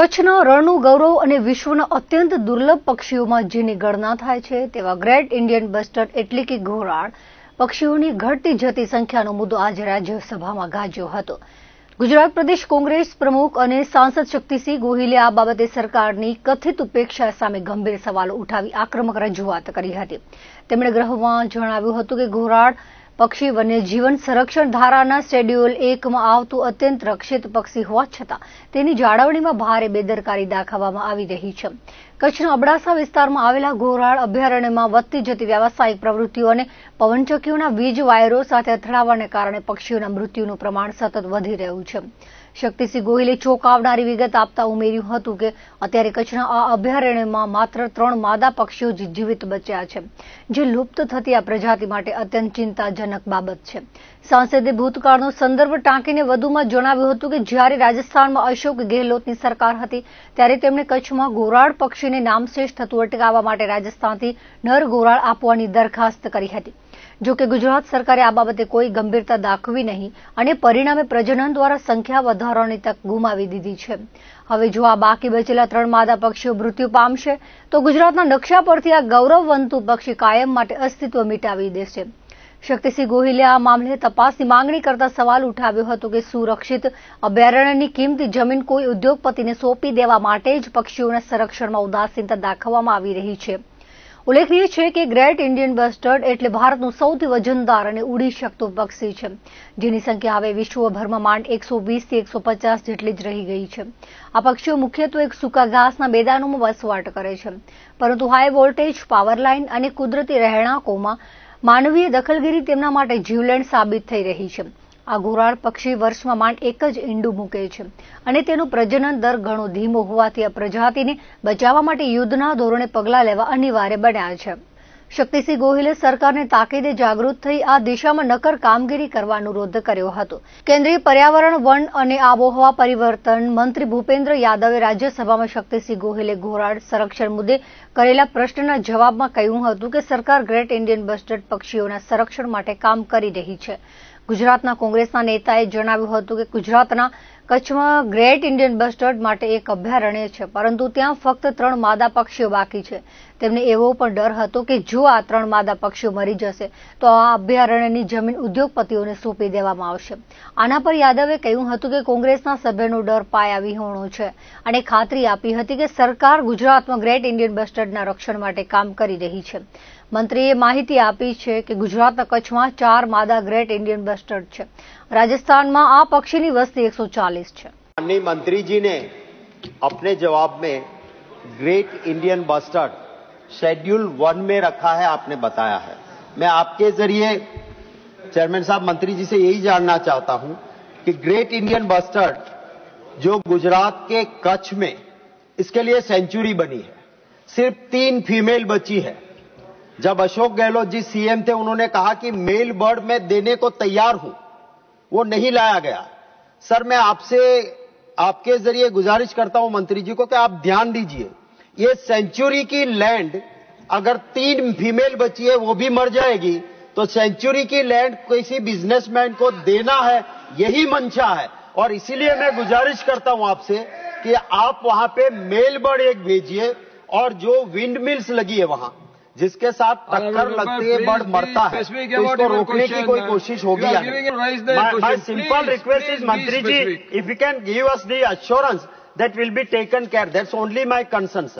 કચ્છના રણનું ગૌરવ અને વિશ્વના અત્યંત દુર્લભ પક્ષીઓમાં જેની ગણના થાય છે તેવા ગ્રેટ ઇન્ડિયન બસ્ટર્ડ એટલે કે ઘોરાડ પક્ષીઓની ઘટતી જતી સંખ્યાનો મુદ્દો આજે રાજ્યસભામાં ગાજ્યો હતો। ગુજરાત પ્રદેશ કોંગ્રેસ પ્રમુખ અને સાંસદ શક્તિસિંહ ગોહિલે આ બાબતે સરકારની કથિત ઉપેક્ષા સામે ગંભીર સવાલો ઉઠાવી આક્રમક રજૂઆત કરી હતી। તેમણે ગૃહમાં જણાવ્યું હતું કે ઘોરાડ પક્ષી વન્યજીવન સંરક્ષણ ધારાના શેડ્યુલ 1માં આવતું અત્યંત રક્ષિત પક્ષી હોવા છતાં તેની જાળવણીમાં ભારે બેદરકારી દાખવવામાં આવી રહી છે। કચ્છના અબડાસા વિસ્તારમાં આવેલા ઘોરાડ અભયારણ્યમાં વધતી જતી વ્યાવસાયિક પ્રવૃત્તિઓ અને પવનચક્કીઓના વીજ વાયરો સાથે અથડાવાને કારણે પક્ષીઓના મૃત્યુનું પ્રમાણ સતત વધી રહ્યું છે। શક્તિસિંહ ગોહિલે ચોંકાવનારી વિગત આપતા ઉમેર્યું હતું કે અત્યારે કચ્છના આ અભયારણ્યમાં માત્ર 3 માદા પક્ષીઓ જ જીવિત બચ્યા છે, જે લુપ્ત થતી આ પ્રજાતિ માટે અત્યંત ચિંતાજનક બાબત છે। સાંસદે ભૂતકાળનો સંદર્ભ ટાંકીને વધુમાં જણાવ્યું હતું કે જ્યારે રાજસ્થાનમાં અશોક ગેહલોતની સરકાર હતી ત્યારે તેમણે કચ્છમાં ઘોરાડ પક્ષીને નામશેષ થતું અટકાવવા માટે રાજસ્થાનથી નર ઘોરાડ આપવાની દરખાસ્ત કરી હતી। જો કે ગુજરાત સરકારે આ બાબતે કોઈ ગંભીરતા દાખવી નહીં અને પરિણામે પ્રજનન દ્વારા સંખ્યા વધારવાની તક ગુમાવી દીધી છે। હવે જો આ બાકી બચેલા 3 માદા પક્ષીઓ મૃત્યુ પામશે તો ગુજરાતના નકશા પરથી આ ગૌરવવંતું પક્ષી કાયમ માટે અસ્તિત્વ મિટાવી દેશે। શક્તિસિંહ ગોહિલે આ મામલે તપાસની માંગણી કરતા સવાલ ઉઠાવ્યો હતો કે સુરક્ષિત અભયારણ્યની કિંમતી જમીન કોઈ ઉદ્યોગપતિને સોંપી દેવા માટે જ પક્ષીઓના સંરક્ષણમાં ઉદાસીનતા દાખવવામાં આવી રહી છે। ઉલ્લેખનીય છે કે ગ્રેટ ઇન્ડિયન બસ્ટર્ડ એટલે ભારતનું સૌથી વજનદાર અને ઉડી શકતું પક્ષી છે, જેની સંખ્યા હવે વિશ્વભરમાં માંડ 120 થી 150 જેટલી જ રહી ગઈ છે। આ પક્ષીઓ મુખ્યત્વે સૂકા ઘાસના મેદાનોમાં વસવાટ કરે છે, પરંતુ હાઈ વોલ્ટેજ પાવર લાઇન અને કુદરતી રહેણાંકોમાં માનવીય દખલગીરી તેમના માટે જીવલેણ સાબિત થઈ રહી છે। આ ઘોરાડ પક્ષી વર્ષમાં માંડ એક જ ઈંડું મૂકે છે અને તેનો પ્રજનન દર ઘણો ધીમો હોવાથી આ પ્રજાતિને બચાવવા માટે યુદ્ધના ધોરણે પગલાં લેવા અનિવાર્ય બન્યા છે। શક્તિસિંહ ગોહિલે સરકારને તાકીદે જાગૃત થઈ આ દિશામાં નક્કર કામગીરી કરવા અનુરોધ કર્યો હતો। કેન્દ્રીય પર્યાવરણ, વન અને આબોહવા પરિવર્તન મંત્રી ભૂપેન્દ્ર યાદવે રાજ્યસભામાં શક્તિસિંહ ગોહિલે ઘોરાડ સંરક્ષણ મુદ્દે કરેલા પ્રશ્નના જવાબમાં કહ્યું હતું કે સરકાર ગ્રેટ ઇન્ડિયન બસ્ટર્ડ પક્ષીઓના સંરક્ષણ માટે કામ કરી રહી છે। ગુજરાતના કોંગ્રેસના નેતાએ જણાવ્યું હતું કે ગુજરાતના કચ્છમાં ગ્રેટ ઇન્ડિયન બસ્ટર્ડ માટે એક અભયારણ્ય છે, પરંતુ ત્યાં ફક્ત 3 માદા પક્ષીઓ બાકી છે। તેમને એવો પણ ડર હતો કે જો આ 3 માદા પક્ષીઓ મરી જશે તો આ અભયારણ્યની જમીન ઉદ્યોગપતિઓને સોંપી દેવામાં આવશે। આના પર યાદવે કહ્યું હતું કે કોંગ્રેસના સભ્યનો ડર પાયાવિહોણો છે અને ખાતરી આપી હતી કે સરકાર ગુજરાતમાં ગ્રેટ ઇન્ડિયન બસ્ટર્ડના રક્ષણ માટે કામ કરી રહી છે। મંત્રીએ માહિતી આપી છે કે ગુજરાતના કચ્છમાં 4 માદા ગ્રેટ ઇન્ડિયન બસ્ટર્ડ છે। રાજસ્થાનમાં આ પક્ષીની વસ્તી 140 છે। माननीय मंत्री जी ने अपने जवाब में ग्रेट इंडियन बस्टर्ड शेड्यूल 1 में रखा है, आपने बताया है। मैं आपके जरिए चेयरमैन साहब मंत्री जी से यही जानना चाहता हूं कि ग्रेट इंडियन बस्टर्ड जो गुजरात के कच्छ में इसके लिए सेंचुरी बनी है, सिर्फ 3 फीमेल बची है। जब अशोक गहलोत जी सीएम थे उन्होंने कहा कि मेल बर्ड मैं देने को तैयार हूं, वो नहीं लाया गया। सर मैं आपसे आपके जरिए गुजारिश करता हूं मंत्री जी को कि आप ध्यान दीजिए, ये सेंचुरी की लैंड अगर 3 फीमेल बची है वो भी मर जाएगी तो सेंचुरी की लैंड किसी बिजनेसमैन को देना है, यही मंशा है। और इसीलिए मैं गुजारिश करता हूं आपसे कि आप वहां पे मेल बर्ड एक भेजिए और जो विंड मिल्स लगी है वहां जिसके साथ टक्कर लगती है बर्ड मरता है, तो इसको रोकने की कोई कोशिश होगी या नहीं? My simple request is मंत्री जी, if you can give us the assurance that will be taken care, that's only my concern, sir.